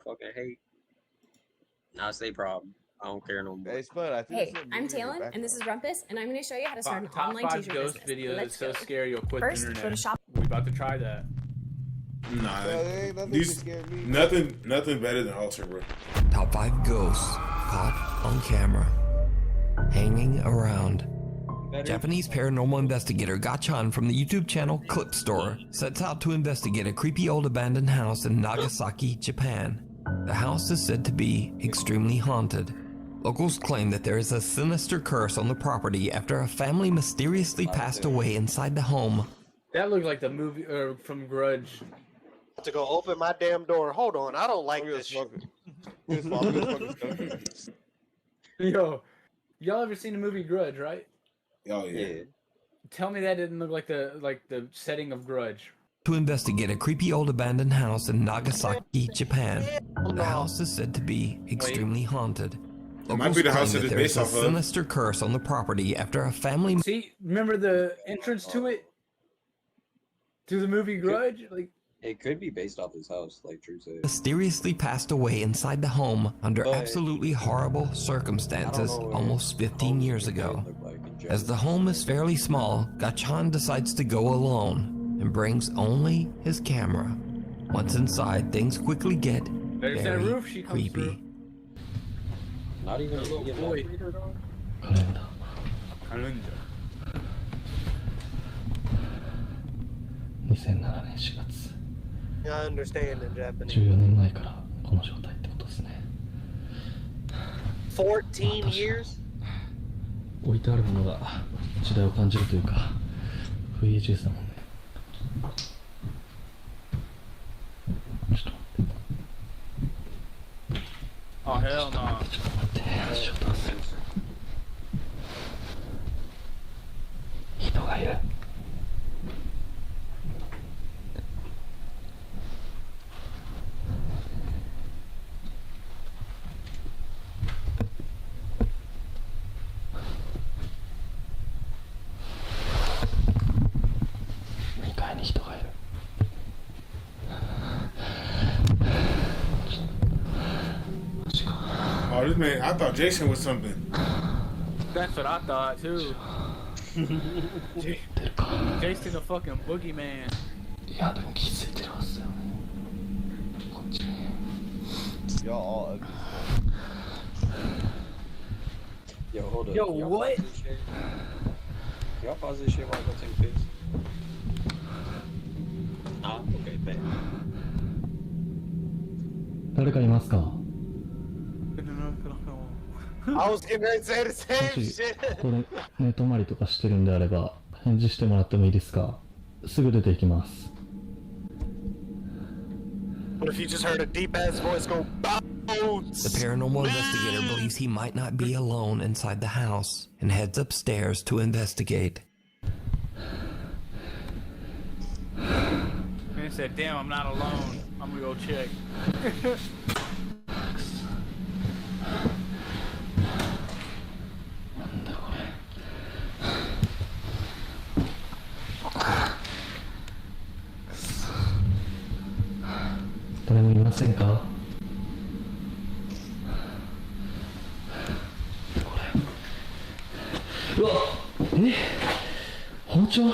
fucking hate. That's their problem. I don't care no more. Hey, Spud, I think Hey, I'm Talon, and this is Rumpus, and I'm going to show you how to start an Top online 5 t-shirt ghost business. videos Let's so go. scary you'll quit First, the internet. go to shop. We about to try that. Nah, nothing better than Halter, bro. Top 5 ghosts caught on camera, hanging around. Japanese paranormal investigator Gachan from the YouTube channel Clip Store sets out to investigate a creepy old abandoned house in Nagasaki, Japan. The house is said to be extremely haunted. Locals claim that there is a sinister curse on the property after a family mysteriously passed away inside the home. That looked like the movie from Grudge. To go open my damn door. Hold on, I don't like this shit. Yo, y'all ever seen the movie Grudge, right? Oh yeah. Tell me that didn't look like the setting of Grudge. To investigate a creepy old abandoned house in Nagasaki, Japan. The house is said to be extremely haunted. It might be the house that it's based off of. There's a sinister curse on the property after a family. See, remember the entrance to it? To the movie Grudge? Like, it could be based off his house, like Drew said. Mysteriously passed away inside the home under absolutely horrible circumstances almost 15 years ago. As the home is fairly small, Gachan decides to go alone and brings only his camera. Once inside, things quickly get very creepy. Not even a little boy. Calendar. 2007年4月 I understand in Japanese. 14年前からこの状態ってことですね。 14 years? 置いてあるものが時代を感じるというか VHS だもんね。ちょっと待って。 Oh, hell no. ちょっと待って足を出す。人がいる。 Oh, this man, I thought Jason was something. That's what I thought too. Jason a fucking boogeyman. いやでも気づいてるはずだよね。こっちに。 Y'all all ugly. Yo, hold up. Yo, what? Y'all pause this shit while I go take a piss. Ah, okay, bet. 誰かいますか？ I was getting ready to say the same もし shit. これ寝泊まりとかしてるんであれば返事してもらってもいいですか？すぐ出て行きます。 What if you just heard a deep ass voice go bounce? The paranormal investigator believes he might not be alone inside the house and heads upstairs to investigate. Man said, damn, I'm not alone. I'm gonna go check. 誰もいませんか？これ。うわ！包丁？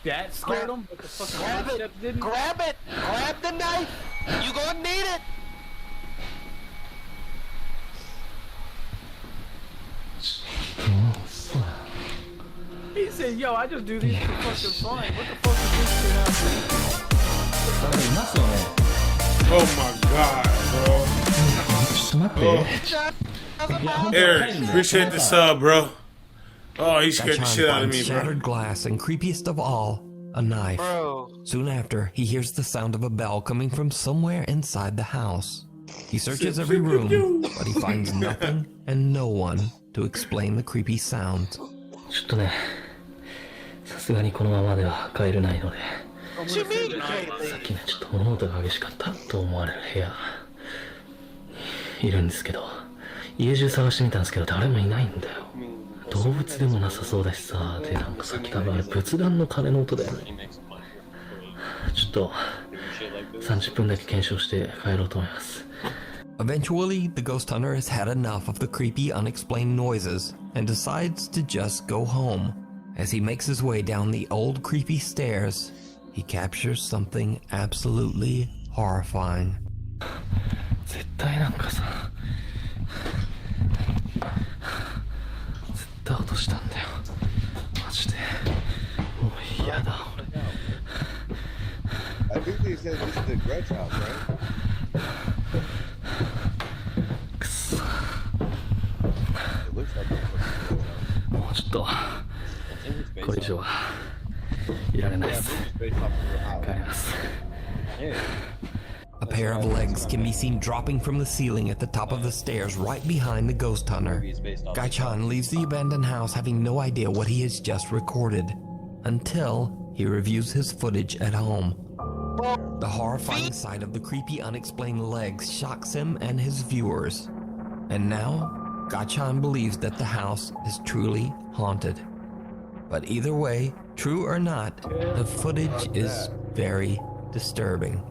That scared him, but the fucking footsteps didn't. Grab it! Grab the knife! You gonna need it! He said, yo, I just do these for fucking fun. What the fuck is this shit happening? Oh my god, bro. ちょっと待って。 Eric, appreciate the sub, bro. Oh, he scared the Gachan shit out of finds me, shattered bro. glass and creepiest of all, a knife. Bro. Soon after, he hears the sound of a bell coming from somewhere inside the house. He searches every room, but he finds nothing and no one to explain the creepy sound. ちょっとね、さすがにこのままでは帰れないので、さっきね、ちょっと物音が激しかったと思われる部屋いるんですけど、家中探してみたんですけど誰もいないんだよ。動物でもなさそうだしさ、でなんかさっき多分あれ仏壇の鐘の音だよね。ちょっと30分だけ検証して帰ろうと思います。 Eventually, the ghost hunter has had enough of the creepy, unexplained noises and decides to just go home. As he makes his way down the old creepy stairs, he captures something absolutely horrifying. 絶対なんかさ、絶対落としたんだよ。マジで。もう嫌だ、俺。 I think they said this is the Gretsch house, right? くそ。 It looks like it's もうちょっと、これ以上はいられないです。 based off of your 帰 house. ります。 A pair of legs can be seen dropping from the ceiling at the top of the stairs right behind the ghost hunter. Gai-chan leaves the abandoned house having no idea what he has just recorded, until he reviews his footage at home. The horrifying sight of the creepy, unexplained legs shocks him and his viewers. And now, Gai-chan believes that the house is truly haunted. But either way, true or not, the footage is very disturbing.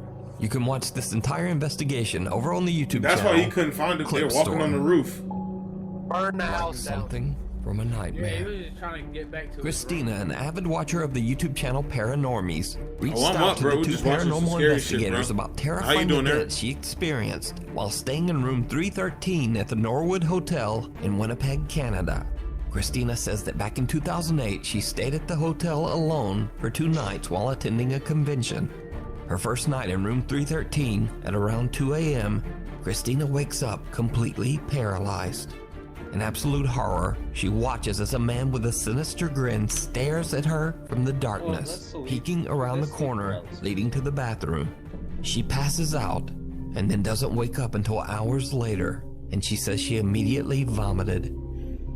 You can watch this entire investigation over on the YouTube That's channel. why he couldn't find it. They're walking on the roof. Burn the house down. Something from a Yeah, he nightmare. was just trying to get back to Christina, an avid watcher of the YouTube channel Paranormies, reached I'm out up, to bro. the We two just watching some paranormal scary shit, investigators bro. about How you terrifying doing there? events she experienced while staying in room 313 at the Norwood Hotel in Winnipeg, Canada. Christina says that back in 2008, she stayed at the hotel alone for 2 nights while attending a convention. Her first night in room 313 at around 2 a.m., Christina wakes up completely paralyzed. In absolute horror, she watches as a man with a sinister grin stares at her from the darkness, peeking around the corner leading to the bathroom. She passes out and then doesn't wake up until hours later, and she says she immediately vomited.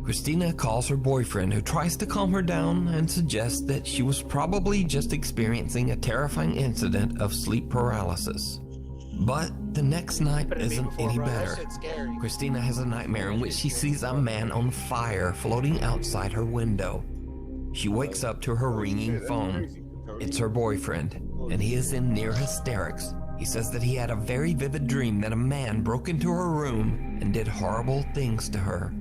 Christina calls her boyfriend, who tries to calm her down and suggests that she was probably just experiencing a terrifying incident of sleep paralysis. But the next night isn't any better. Christina has a nightmare in which she sees a man on fire floating outside her window. She wakes up to her ringing phone. It's her boyfriend, and he is in near hysterics. He says that he had a very vivid dream that a man broke into her room and did horrible things to her.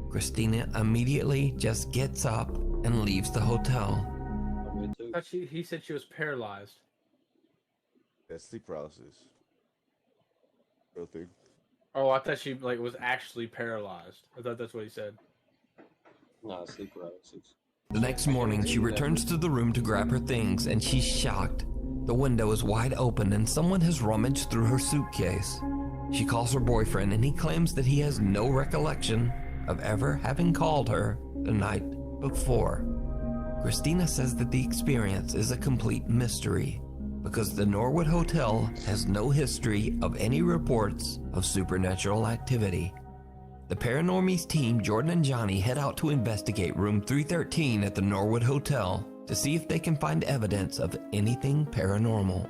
Christina immediately just gets up and leaves the hotel. He said she was paralyzed. That's sleep paralysis. Real thing. Oh, I thought she was actually paralyzed. I thought that's what he said. No, sleep paralysis. The next morning, she returns to the room to grab her things, and she's shocked. The window is wide open, and someone has rummaged through her suitcase. She calls her boyfriend, and he claims that he has no recollection of ever having called her the night before. Christina says that the experience is a complete mystery, because the Norwood Hotel has no history of any reports of supernatural activity. The Paranormies team, Jordan and Johnny, head out to investigate room 313 at the Norwood Hotel to see if they can find evidence of anything paranormal.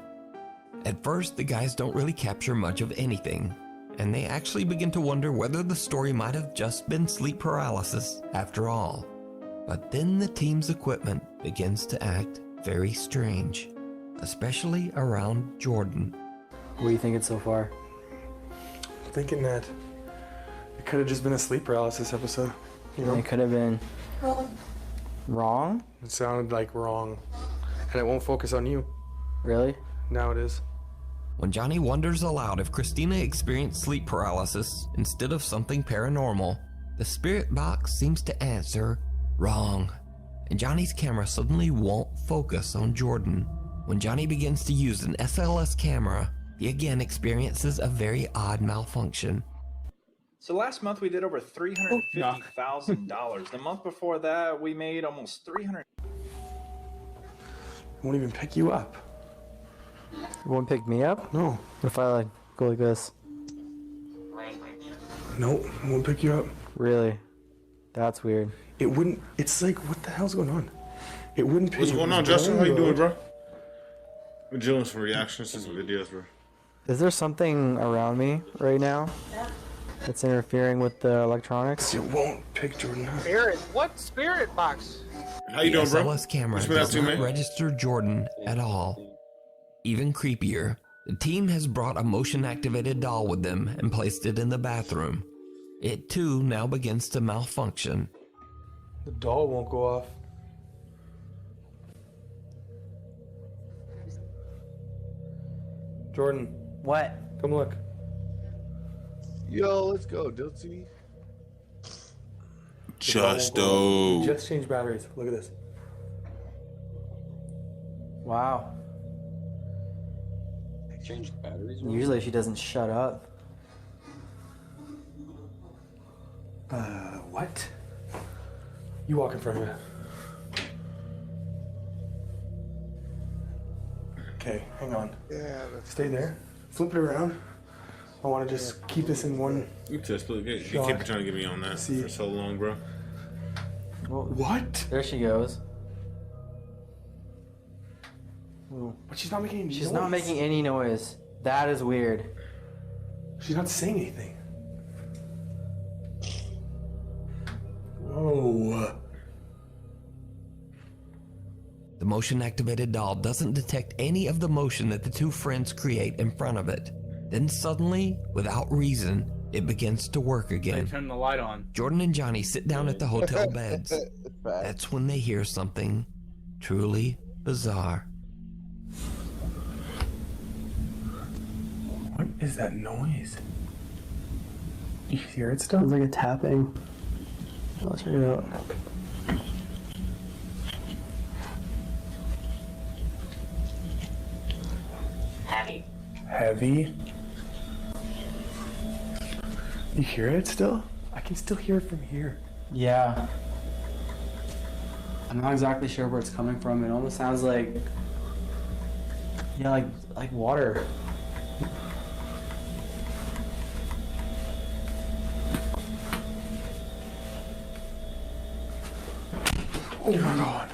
At first, the guys don't really capture much of anything, and they actually begin to wonder whether the story might have just been sleep paralysis after all. But then the team's equipment begins to act very strange, especially around Jordan. What are you thinking so far? Thinking that it could have just been a sleep paralysis episode. You know? It could have been wrong? It sounded like wrong. And it won't focus on you. Really? Now it is. When Johnny wonders aloud if Christina experienced sleep paralysis instead of something paranormal, the spirit box seems to answer wrong, and Johnny's camera suddenly won't focus on Jordan. When Johnny begins to use an SLS camera, he again experiences a very odd malfunction. So last month we did over $350,000. The month before that we made almost $300,000. Won't even pick you up. It won't pick me up? No. What if I go like this? No, won't pick you up. Really? That's weird. It wouldn't. It's like, what the hell's going on? It wouldn't pick. What's going on, Justin? How you doing, bro? We're doing some reactions to some videos, bro. Is there something around me right now that's interfering with the electronics? It won't pick Jordan up. Spirit? What spirit box? How you doing, bro? The SLS camera What's been up does to, not man? register Jordan at all. Even creepier, The team has brought a motion-activated doll with them and placed it in the bathroom. It too now begins to malfunction. The doll won't go off. Jordan. What? Come look. Yo, let's go, Dilty. Justo. Just changed batteries. Look at this. Wow. Changed batteries. Usually she doesn't shut up. What? You walk in front of me. Okay, hang on. Yeah. Stay there. Flip it around. I want to just keep this in one. You just split gate. You keep trying to get me on that for so long, bro. Well, what? There she goes. But she's not making any noise. She's not making any noise. That is weird. She's not saying anything. Whoa. The motion-activated doll doesn't detect any of the motion that the two friends create in front of it. Then suddenly, without reason, it begins to work again. They turn the light on. Jordan and Johnny sit down at the hotel beds. That's when they hear something truly bizarre. What is that noise? You hear it still? Sounds like a tapping. I'll check it out. Heavy. You hear it still? I can still hear it from here. Yeah. I'm not exactly sure where it's coming from. It almost sounds like, yeah, like water. Oh my god.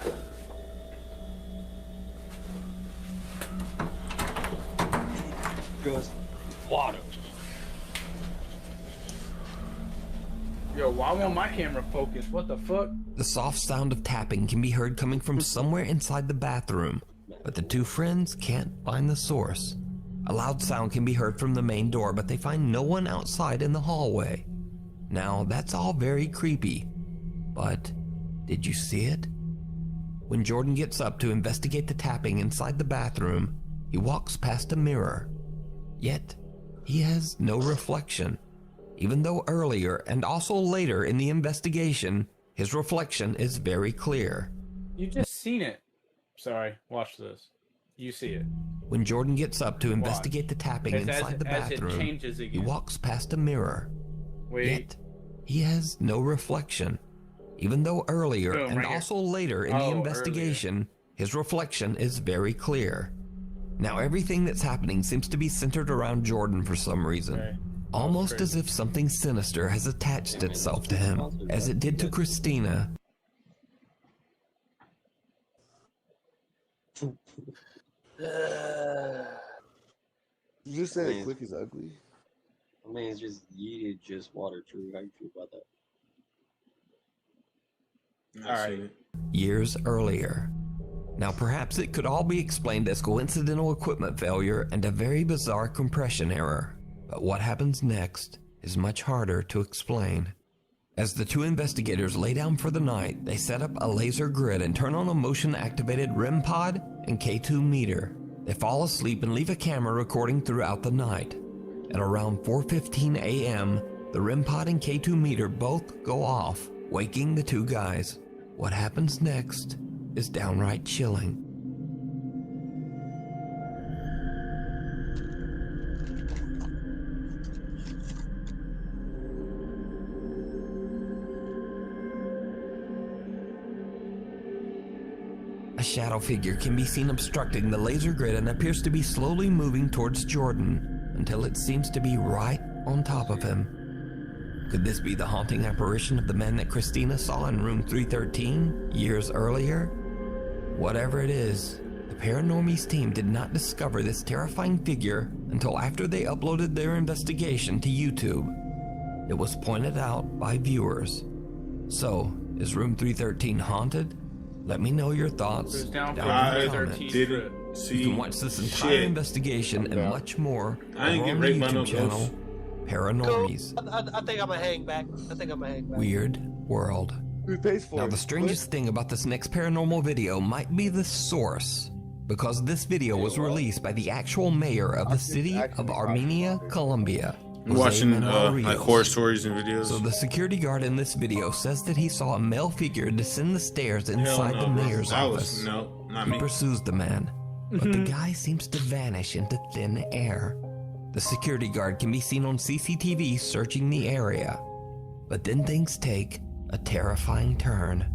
Goes water. Yo, why won't my camera focus? What the fuck? The soft sound of tapping can be heard coming from somewhere inside the bathroom, but the two friends can't find the source. A loud sound can be heard from the main door, but they find no one outside in the hallway. Now, that's all very creepy, but did you see it? When Jordan gets up to investigate the tapping inside the bathroom, he walks past a mirror. Yet, he has no reflection, even though earlier and also later in the investigation, his reflection is very clear. You just seen it. Sorry, watch this. You see it. When Jordan gets up to investigate the tapping inside the as it bathroom, changes again. he walks past a mirror. Wait. Yet, he has no reflection, even though earlier Boom, and right here. also later in the investigation, his reflection is very clear. Now everything that's happening seems to be centered around Jordan for some reason. Okay. Almost as if something sinister has attached itself to him, as it did to Christina. You just said it quick is ugly. I mean, it's just yeeted just water. True. How you feel about that? Alright. Years earlier. Now perhaps it could all be explained as coincidental equipment failure and a very bizarre compression error. But what happens next is much harder to explain. As the two investigators lay down for the night, they set up a laser grid and turn on a motion-activated REM pod and K2 meter. They fall asleep and leave a camera recording throughout the night. At around 4:15 a.m., the REM pod and K2 meter both go off, waking the two guys. What happens next is downright chilling. A shadow figure can be seen obstructing the laser grid and appears to be slowly moving towards Jordan until it seems to be right on top of him. Could this be the haunting apparition of the man that Christina saw in room 313 years earlier? Whatever it is, the Paranormies team did not discover this terrifying figure until after they uploaded their investigation to YouTube. It was pointed out by viewers. So, is room 313 haunted? Let me know your thoughts It was down for I 13 didn't strip. You can watch this entire investigation and much more I ain't over get on the raped by no YouTube channel, Paranormies. I think I'm gonna hang back. Weird World. Now, the strangest thing about this next paranormal video might be the source, because this video was released by the actual mayor of the city of Armenia, Colombia. I'm watching like horror stories and videos. So the security guard in this video says that he saw a male figure descend the stairs inside the mayor's office. He pursues the man, but the guy seems to vanish into thin air. The security guard can be seen on CCTV searching the area, but then things take a terrifying turn.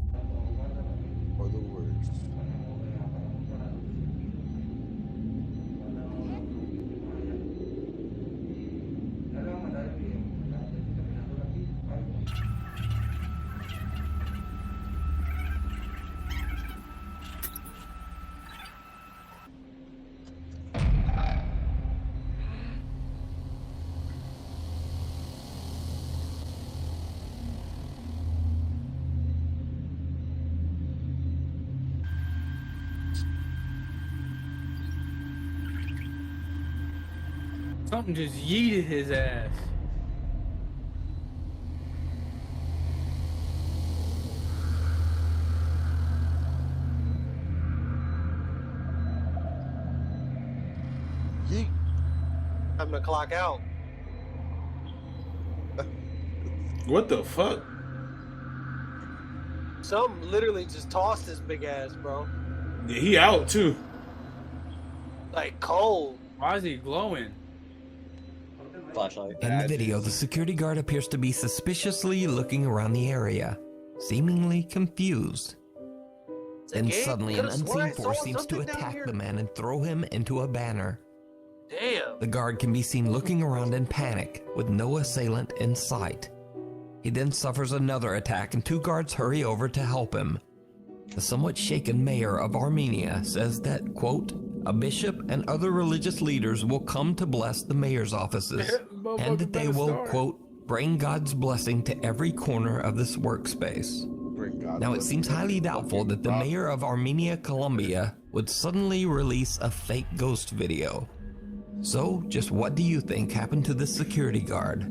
Or the worst. Something just yeeted his ass. Yeet. Time to clock out. What the fuck? Something literally just tossed his big ass, bro. Yeah, he out too. Like cold. Why is he glowing? Flashlight. In the video, the security guard appears to be suspiciously looking around the area, seemingly confused. Then suddenly an unseen force seems to attack the man and throw him into a banner. Damn. The guard can be seen looking around in panic, with no assailant in sight. He then suffers another attack and two guards hurry over to help him. The somewhat shaken mayor of Armenia says that, quote, a bishop and other religious leaders will come to bless the mayor's offices, and that they will, quote, bring God's blessing to every corner of this workspace. Now, it seems highly doubtful that the mayor of Armenia, Colombia, would suddenly release a fake ghost video. So, just what do you think happened to this security guard?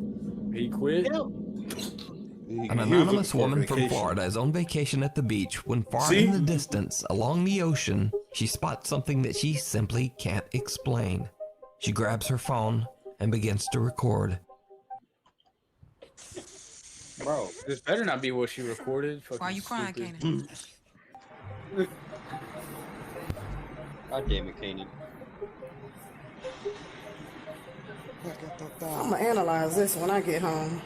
He quit? An anonymous woman from Florida is on vacation at the beach when far in the distance, along the ocean, she spots something that she simply can't explain. She grabs her phone and begins to record. Bro, this better not be what she recorded. Why are you crying, stupid. Kanan? God damn it, Kanan. I'm gonna analyze this when I get home.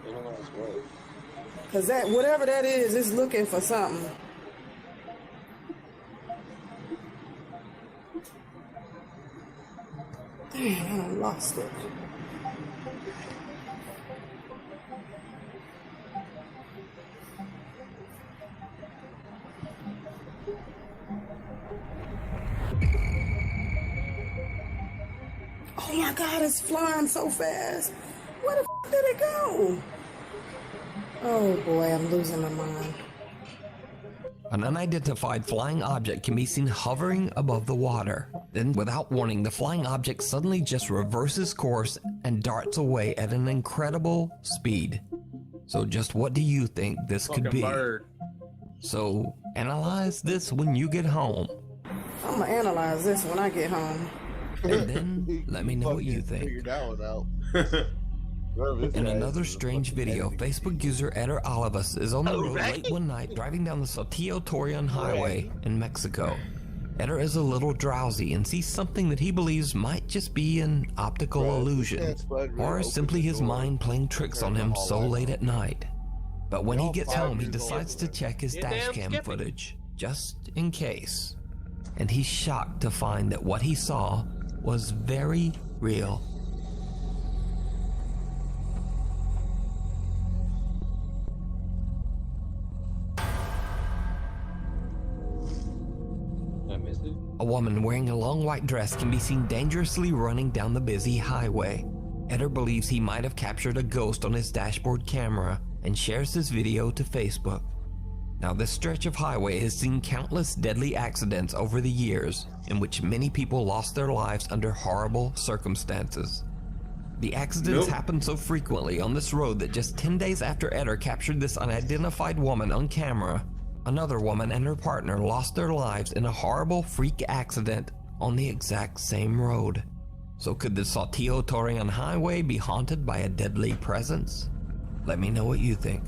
Analyze what? Cause that, whatever that is looking for something. Damn, I lost it. Oh my God, it's flying so fast. Where the f did it go? Oh boy, I'm losing my mind. An unidentified flying object can be seen hovering above the water. Then, without warning, the flying object suddenly just reverses course and darts away at an incredible speed. So just what do you think this could be? Bird. So, analyze this when you get home. I'm gonna analyze this when I get home. And then, let me know what you think. Figured that one out. In another strange video, Facebook user Eder Olivas is on the road late one night driving down the Saltillo Torreon Highway in Mexico. Eder is a little drowsy and sees something that he believes might just be an optical illusion, or simply his mind playing tricks on him so late at night. But when he gets home, he decides to check his dashcam footage, just in case. And he's shocked to find that what he saw was very real. A woman wearing a long white dress can be seen dangerously running down the busy highway. Eder believes he might have captured a ghost on his dashboard camera and shares this video to Facebook. Now, this stretch of highway has seen countless deadly accidents over the years, in which many people lost their lives under horrible circumstances. The accidents happen so frequently on this road that just 10 days after Eder captured this unidentified woman on camera, another woman and her partner lost their lives in a horrible freak accident on the exact same road. So could the Saltillo Torreon highway be haunted by a deadly presence? Let me know what you think.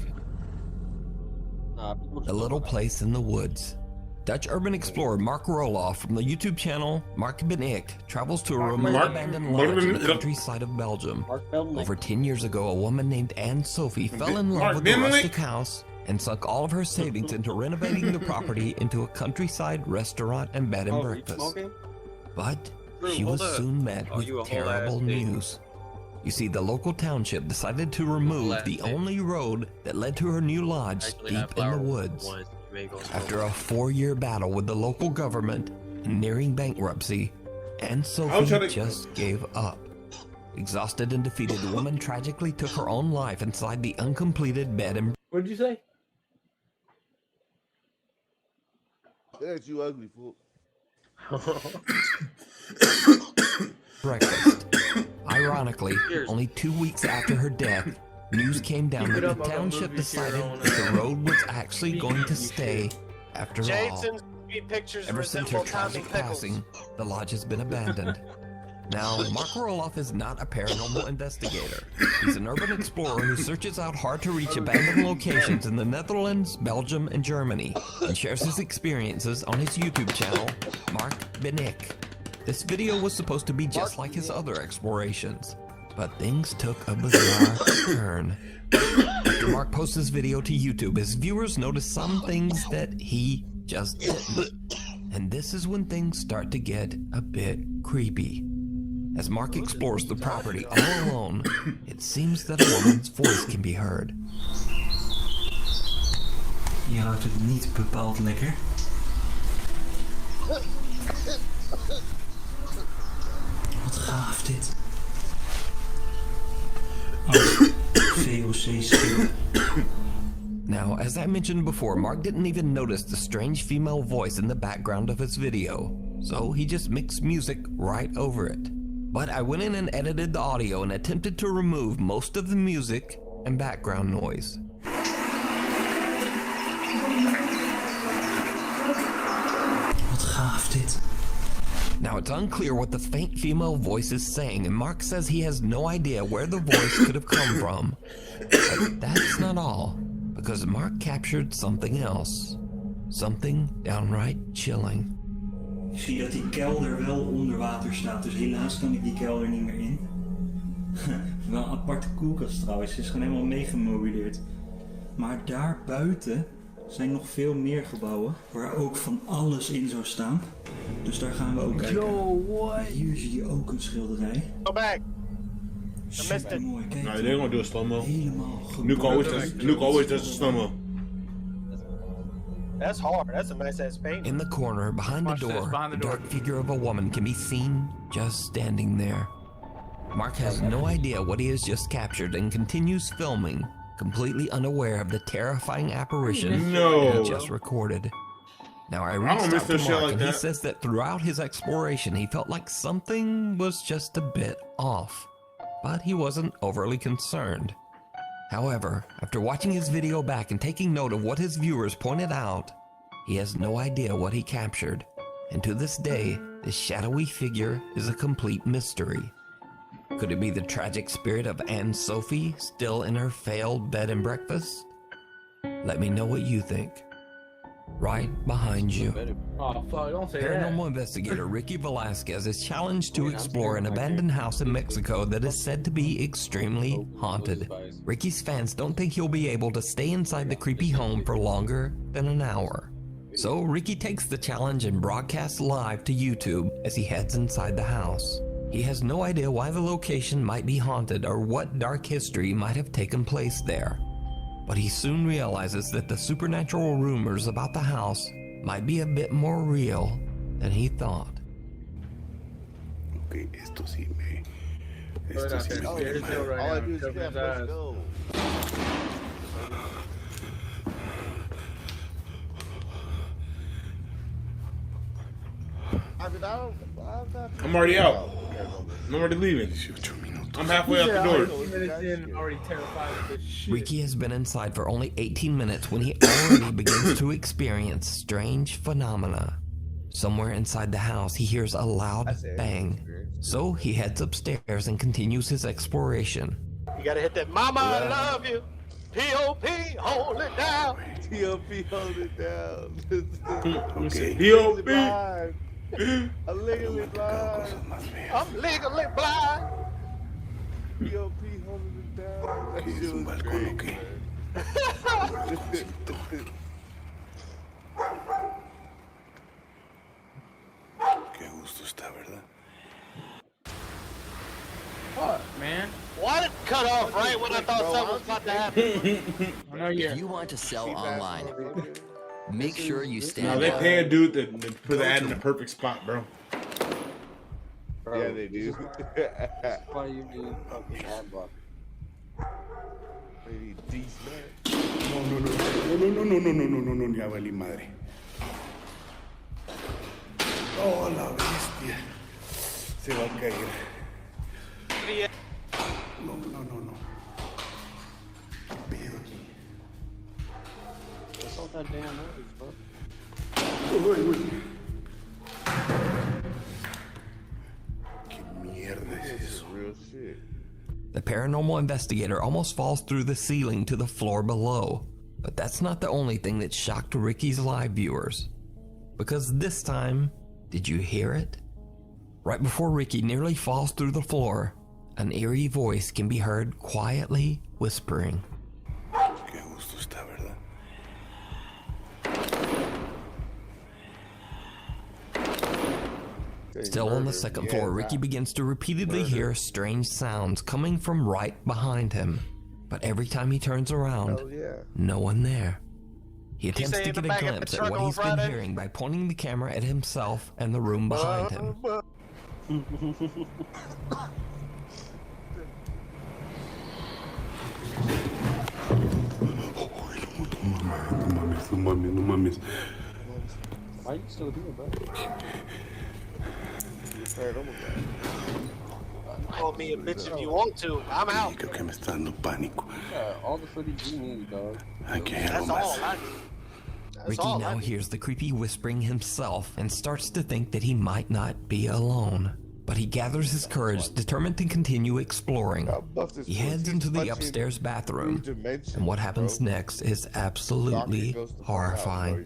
A little place in the woods. Dutch urban explorer Mark Roloff from the YouTube channel Mark Ben Ik travels to a remote abandoned lodge in the countryside of Belgium. Over 10 years ago, a woman named Anne-Sophie fell in love with the rustic house and sunk all of her savings into renovating the property into a countryside restaurant and bed and breakfast. But she was soon met with terrible news. You see, the local township decided to remove the only road that led to her new lodge deep in the woods. After a 4-year battle with the local government and nearing bankruptcy, Anne-Sophie just gave up. Exhausted and defeated, the woman tragically took her own life inside the uncompleted bed and What did you say? That's you ugly fool. breakfast. Ironically, only 2 weeks after her death, news came down that the township decided that the road was actually going to stay after all. Ever since her tragic passing, the lodge has been abandoned. Now, Mark Roloff is not a paranormal investigator. He's an urban explorer who searches out hard-to-reach abandoned locations in the Netherlands, Belgium, and Germany, and shares his experiences on his YouTube channel, Mark Ben Ik. This video was supposed to be just like his other explorations, but things took a bizarre turn. After Mark posts this video to YouTube, his viewers notice some things that he just didn't. And this is when things start to get a bit creepy. As Mark explores the property all alone, it seems that a woman's voice can be heard. Je houdt het niet bepaald lekker. Wat gaaf dit. VOC skill. Now, as I mentioned before, Mark didn't even notice the strange female voice in the background of his video, so he just mixed music right over it. But I went in and edited the audio and attempted to remove most of the music and background noise. Wat gaaf dit. Now, it's unclear what the faint female voice is saying, and Mark says he has no idea where the voice could have come from. But that's not all, because Mark captured something else. Something downright chilling. Ik zie dat die kelder wel onder water staat, dus helaas kan ik die kelder niet meer in. Wel een aparte koelkast trouwens, ze is gewoon helemaal meegemobileerd. Maar daar buiten zijn nog veel meer gebouwen waar ook van alles in zou staan. Dus daar gaan we ook kijken. Yo, what? Hier zie je ook een schilderij. Go back. Super mooi, kijk. Nou, they're gonna do a slow-mo. Helemaal Nuke always does a slow-mo. That's hard. That's a nice ass painting. In the corner, behind the door, the dark figure of a woman can be seen just standing there. Mark has no idea what he has just captured and continues filming, completely unaware of the terrifying apparition he just recorded. Now, I reached out to Mark, and he says that throughout his exploration, he felt like something was just a bit off, but he wasn't overly concerned. However, after watching his video back and taking note of what his viewers pointed out, he has no idea what he captured, and to this day, this shadowy figure is a complete mystery. Could it be the tragic spirit of Anne-Sophie still in her failed bed and breakfast? Let me know what you think. Right behind you. Oh, fuck, don't say Paranormal investigator Ricky Velasquez is challenged to explore an abandoned house in Mexico that is said to be extremely haunted. Ricky's fans don't think he'll be able to stay inside the creepy home for longer than an hour. So Ricky takes the challenge and broadcasts live to YouTube as he heads inside the house. He has no idea why the location might be haunted or what dark history might have taken place there. But he soon realizes that the supernatural rumors about the house might be a bit more real than he thought. Okay, esto sí me... Esto sí me... All I do is let's go. I'm already out. I'm already leaving. I'm halfway out the door. Already terrified of this shit. Ricky has been inside for only 18 minutes when he already begins to experience strange phenomena. Somewhere inside the house, he hears a loud bang. So he heads upstairs and continues his exploration. You gotta hit that mama, I love you. P.O.P. hold it down. P.O.P. hold it down. Okay. P.O.P. I'm legally blind. I'm legally blind. P.O.P. holding it down. That shit was great. Qué gusto está, ¿verdad? Fuck, man. Why did it cut off right when I thought something was about to happen? If you want to sell online, make sure you stand No, they out. pay a dude to put the ad in the perfect spot, bro. Yeah, they do. Why you need fucking ad block? They need D-Smack. No, ya valí madre. Oh, la bestia. Se va a caer. No. ¿Qué pedo aquí? What's all that damn noise, bro? ¿Qué mierda es eso? Real shit. The paranormal investigator almost falls through the ceiling to the floor below. But that's not the only thing that shocked Ricky's live viewers. Because this time, did you hear it? Right before Ricky nearly falls through the floor, an eerie voice can be heard quietly whispering. Qué gusto está, ¿verdad? Still on the second floor, Ricky begins to repeatedly hear strange sounds coming from right behind him. But every time he turns around, no one there. He attempts to get a glimpse at what he's been hearing by pointing the camera at himself and the room behind him. No mames. Why are you still here, bro? Call me a bitch if you want to. I'm out. Creo que me está dando pánico. All the footage you need, dog. Hay que hay algo That's all más. I need. Ricky now hears the creepy whispering himself and starts to think that he might not be alone. But he gathers his courage, determined to continue exploring. He heads into the upstairs bathroom, and what happens next is absolutely horrifying.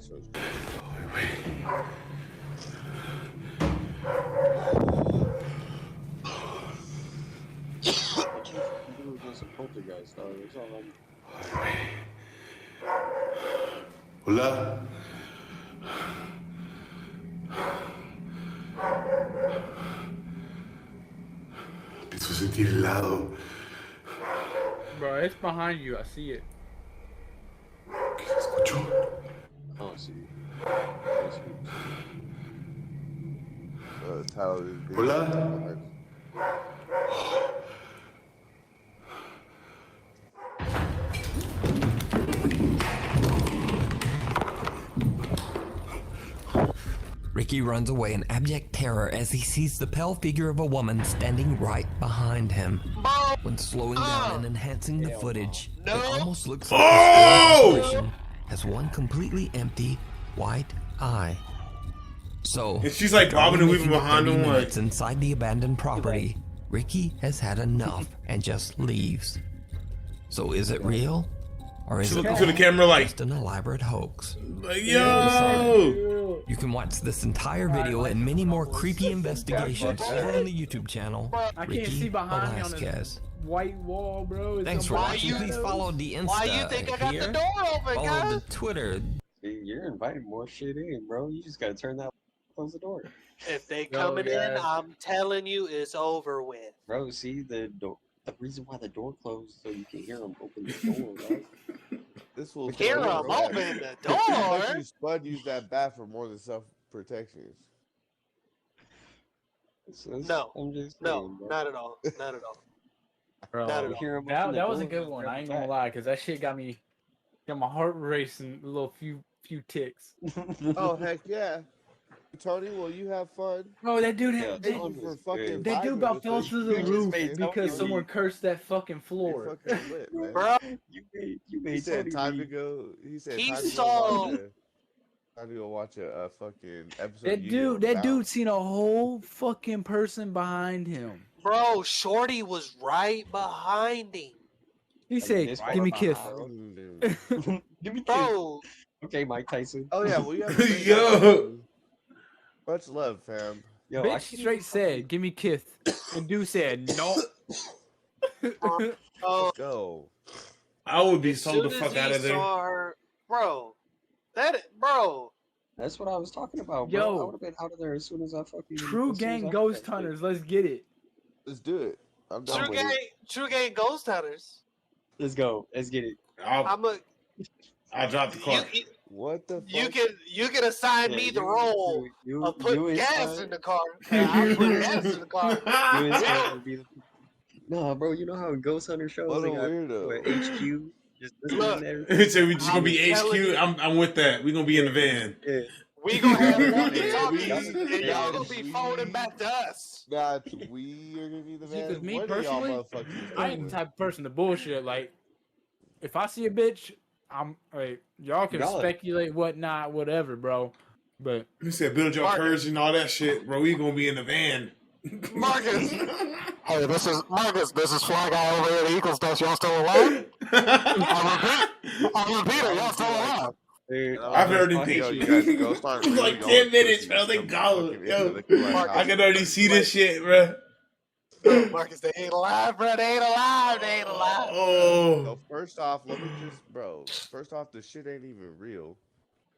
Hola. Empiezo a sentir helado. Bro, it's behind you. I see it. ¿Qué se escuchó? Oh, sí. Hola. Ricky runs away in abject terror as he sees the pale figure of a woman standing right behind him. When slowing down and enhancing the footage, it almost looks like the apparition has one completely empty white eye. So, And she's like bobbing and weaving behind him, like minutes inside the abandoned property, Ricky has had enough and just leaves. So is it real? Or is she's it looking to the camera like, just an elaborate hoax? Like, yo! You can watch this entire video and many more creepy investigations over on the YouTube channel. I can't Ricky see behind me on Velasquez. this white wall, bro. Thanks for watching. Please follow the Insta Why you think I got here. the door open, Follow guys? the Twitter. See, you're inviting more shit in, bro. You just gotta turn that, close the door. If they coming in, I'm telling you, it's over with. Bro, see the door. The reason why the door closed so you can hear them open the door, right? This will Hear them open the door. Spud use that bat for more than self-protection. No, I'm just no, saying, bro. not at all. Not at all. Bro, Not at all. that was a good one. I ain't gonna lie, cause that shit got my heart racing a little few ticks. Oh heck yeah! Tony, will you have fun? Bro, that dude, Thank you for fucking that dude about fell through the roof because someone cursed that fucking floor. Bro, you made He said Tony time to leave. go. He said He time to saw- go watch a fucking episode. That of Yu-Gi-Oh! that dude seen a whole fucking person behind him. Bro, Shorty was right behind him. He said, "Give me a kiss." Give me Bro. Okay, Mike Tyson. Oh yeah, well you have a Yo. Much love, fam. Yo, Bitch straight said, "Give me a kiss," and dude said, "No." Let's go. I would be As sold the soon fuck as out he of there. saw her, bro. That's what I was talking about, bro. Yo. I would have been out of there as soon as I fucking. True as soon as gang I ghost fucking- hunters. Let's get it. Let's do it. I'm done with it. True gang ghost hunters. Let's go. Let's get it. I'll drop the car. What the fuck? You can assign Yeah, me the you- role you- of putting you gas assign- in the car. I'll put gas in the car. You and Sam would be the- No, bro. You know how in Ghost Hunter shows What they a got weirdo. what, HQ. Just Look. listening to everything. So we just gonna be I'm telling HQ. you. I'm with that. We gonna be in the van. Yeah. We gonna have walkie Yeah, talkies, we- and y'all gonna be we- phoning back to us. Nah, we are gonna be the See, man. 'cause me One of y'all personally, motherfuckers. I ain't the type of person to bullshit. Like, if I see a bitch, I'm like, y'all can Y'all- speculate whatnot, whatever, bro. But You said build your courage and all that shit, bro. We gonna be in the van. Marcus. Hey, this is Marcus. This is Fly Guy over here at the Eagles Nest. Y'all still alive? I repeat it. Y'all still alive? Dude, I've already Yo, picked you guys go start really like going 10 minutes, pussy bro. They stuff gone. fucking Yo, into the clubhouse. I can already see this shit, bro. Marcus, they ain't alive, bro. They ain't alive. They ain't alive. Oh. So first off, let me just, bro. First off, the shit ain't even real,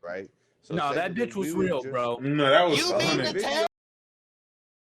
right? So no, that secondly, bitch was we would real, just- bro. No, that was You mean funny. to tell